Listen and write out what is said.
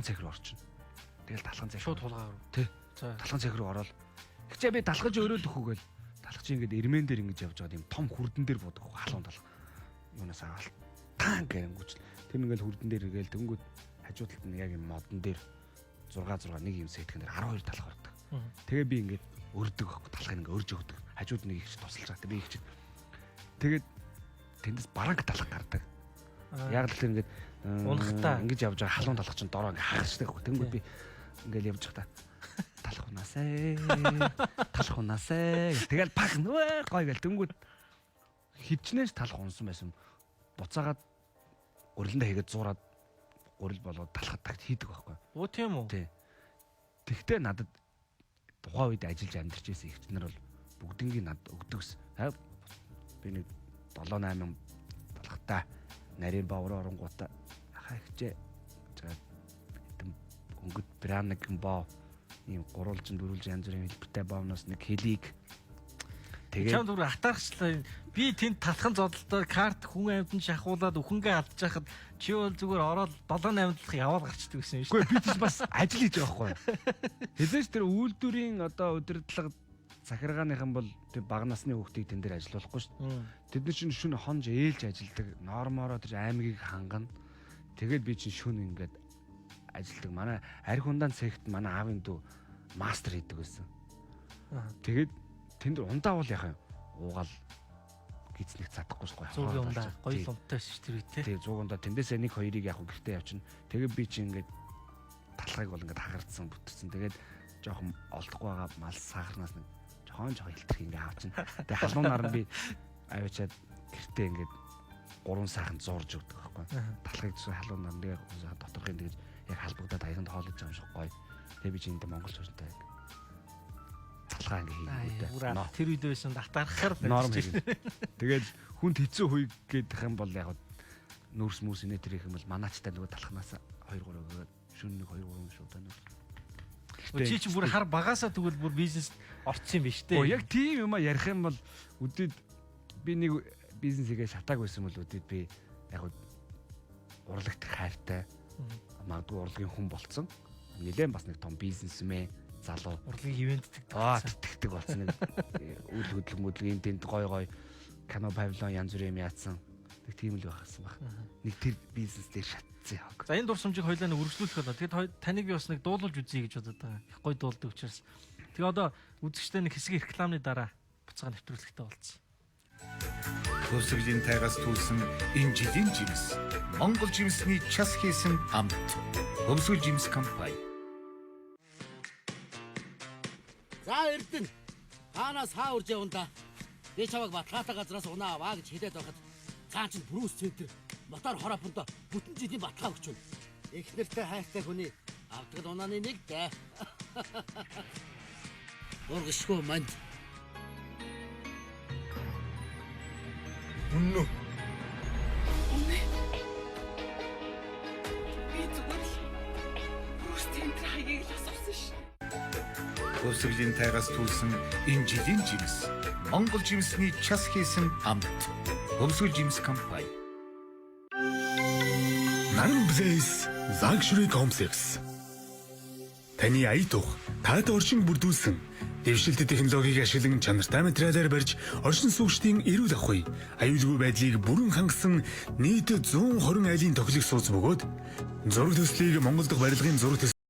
талхан цэг рүү орчихно. Тэгэл талхан цэг шууд хулгаа руу. Тий. Талхан цэг рүү ороод тэгчээ би талхаж өрөөд өгөхөөгөл талхаж ингээд ирмэн дээр ингэж явж байгаа юм том хүрдэн дээр буудаг халуун талх. Юунаас аваад таан гэрэнгүүч. Тэр ингээд хүрдэн дээр игээл тэнгүүд хажуу талд нь яг юм модон дээр 6 нэг юм сэтгэн дээр 12 талх ордог. Тэгээ би ингээд өрдөг байхгүй талхыг ингээд өрж өгдөг. Хажууд нэг их ч тусалж байгаа. Би их ч тэгээд тэндээс баранг талх гардаг. Яг л тэр ингээд унахтаа ингэж явж байгаа халуун талх чинь дороо ингээд хагасдаг байхгүй. Тэнгүүд би ингээд явж байгаа та талх унаасаа тэгэл пах нөө гой гэл тэнгүүд хичнээн талх унсан байсан. Буцаагаад уриландаа хийгээд зуураад урил болоод талхад тагт хийдэг байхгүй. Оо тийм үү? Тий. Тэгтээ надад тухайн үед ажиллаж амьдарч байсан ихчнэр бол бүгднийг надад өгдөгс. Би нэг 7-8 талхтай нарийн бавраа оронгуудаа хаагчээ. Хэдэн өнгөт бранаг боо ийм гурвалжин дөрвөлжин янз бүрийн хэлбэртэй боомноос нэг хэлийг тэгээд чам дүр атаарчлаа. Би тэнд талхан зодолтой карт хүн амьтан шахуулаад өхөнгөө алдаж хахад чи бол зүгээр ороод 7-8 талх яваад гарчдаг гэсэн юм шүү. Үгүй би ч бас ажил хийж байгаа байхгүй. Хэзээ ч тэр үйлдвэрийн одоо удирдлага захиргааныхан бол тэр бага насны хүүхдийг тэн дээр ажиллуулахгүй шүү. Тэд нар чинь шөнө хонж ээлж ажилдаг. Нормороо тэр аймгийг хангана. Тэгээд би чинь шөнө ингээд ажилдаг. Манай арх ундаан цэгт манай аавын дүү мастер хийдэг байсан. Тэгээд тэнд ундаа бол яхаа уугаал гизнэх задахгүй шүү. Зүүн ундаа гоё лунтай шүү тэр үед те. Тий 100 ундаа тэндээсээ нэг хоёрыг яг гэртээ явчихна. Тэгээд би чи ингээд талхайг бол ингээд хагардсан бүтцэн. Тэгээд жоохон олдохгүй байгаа мал сахарнаас нэг жоохон хилтрэх ингээд авчихна. Тэгээд халуунаар нь би авчиад гэртээ ингээд 3 саахан зурж өгдөг байхгүй. Талхайг зөв халуунаар нэг доторхын тэгж яг халбагдаад аянд хоолж байгаа юм шиг гоё. Тэгээд би чи энд монголч хүнтэй талхаа ингээ хийгдээ. Тэр үед байсан татархаар норм хийх. Тэгээд хүнд хэцүү хуй гэдэг юм бол яг нүүрс мүрс инэтэр их юм бол манаачтай нөгөө талхнаас 2-3 өгөөд шүн нэг 2-3 шуудаа нүүр. Чи чи бүр хар багасаа тэгвэл бүр бизнес орцсон юм биш үү? Яг тийм юм а ярих юм бол үдэд би нэг бизнес хийгээ шатааг байсан бол үдэд би яг урлагт хайртай магадгүй урлагийн хүн болцсон. Нилээн бас нэг том бизнесмен залуу урлагийн ивент тэгдэг болсон нэг үйл хөдлөмөдлөгийн тэнд гой кино павильон янз бүрийн юм яатсан. Нэг тийм л байхсан баг. Нэг тэр бизнес дээр шатсан яг. За энэ дурсамжийг хоёлаа нэг үргэлжлүүлэх байна. Тэгээд таныг би бас нэг дуулуулж үзье гэж бодоод байгаа. Их гоё дуулдаг учраас. Тэгээ одоо үзэгчтэй нэг хэсэг рекламны дараа буцаага нэвтрүүлэхтэй болцсон. Төвсгөлийн тайгаас төлсөн энэ жилийн жимс Монгол жимсний час хийсэн амт. Төвсгөл жимс компани. За Эрдэнэ хаанаас хаа урж явна да. Би чаваг баталгаатай газраас унаа аваа гэж хэлээд байхад цаан чинь Брюс центр мотор хороопондоо бүтэн жилийн баталгаа өгч байна. Их нэртэй хайртай хүний авдаг унааны нэг дээ. Ургашгүй манд. Үнэн үү? Би зүгээр л Брюс центр хаягийг л асуусан ш. Төвсгөлийн тайгаас төлсөн энэ жилийн жимс Монгол жимсний час хийсэн амт. Төвсгөл жимс компани. Наран Blaze Luxury Complex. Таны ая тух таад орчин бүрдүүлсэн дэвшилт технологиг ашиглан чанартай материалаар барьж орчин суугчдын эрүүл ахуй, аюулгүй байдлыг бүрэн хангасан нийт 120 айлын тохилог сууц бөгөөд зураг төслийг Монгол дахь барилгын зураг